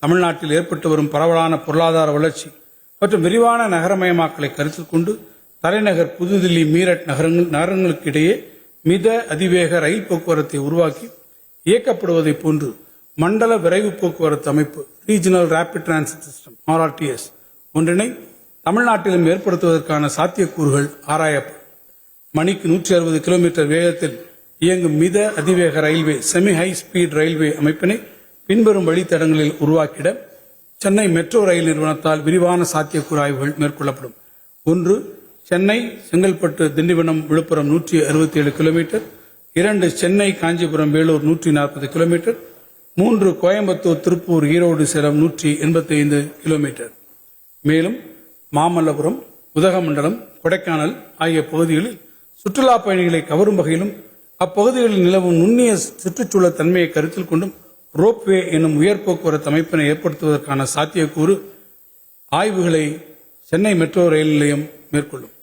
தமிழ்நாட்டில் ஏற்பட்டு வரும் பரவலான பொருளாதார வளர்ச்சி மற்றும் விரிவான நகரமயமாக்கலை கருத்தில் கொண்டு தலைநகர் புதுதில்லி மீரட் நகரங்களுக்கு இடையே மித அதிவேக ரயில் போக்குவரத்தை உருவாக்கி இயக்கப்படுவதை போன்று மண்டல விரைவு போக்குவரத்து அமைப்பு regional rapid transit system RRTS ஒன்றினை தமிழ்நாட்டிலும் ஏற்படுத்துவதற்கான சாத்தியக்கூறுகள் ஆராயப்படும். மணிக்கு 160 கிலோமீட்டர் வேகத்தில் இயங்கும் மித அதிவேக railway semi high speed railway அமைப்பினை பின்வரும் வழித்தடங்களில் உருவாக்கிட சென்னை மெட்ரோ ரயில் நிறுவனத்தால் விரிவான சாத்தியக்கூறு ஆய்வுகள் மேற்கொள்ளப்படும். 1. Chennai Chengalpattu Tindivanam Villupuram 167 kilometre. 2. Chennai Kanchipuram Vellore 140 kilometre. 3. Coimbatore Tiruppur Erode Salem 185 kilometre. மேலும் மாமல்லபுரம் உதகமண்டலம் கொடைக்கானல் ஆகிய பகுதிகளில் சுற்றுலா பயணிகளை கவரும் வகையிலும் அப்பகுதிகளில் நிலவும் நுண்ணிய சுற்றுச்சூழல் தன்மையை கருத்தில் கொண்டும் ரோப்வே என்னும் உயர் போக்குவரத்து அமைப்பினை ஏற்படுத்துவதற்கான சாத்தியக்கூறு ஆய்வுகளை சென்னை மெட்ரோ ரயில் நிலையம் மேற்கொள்ளும்.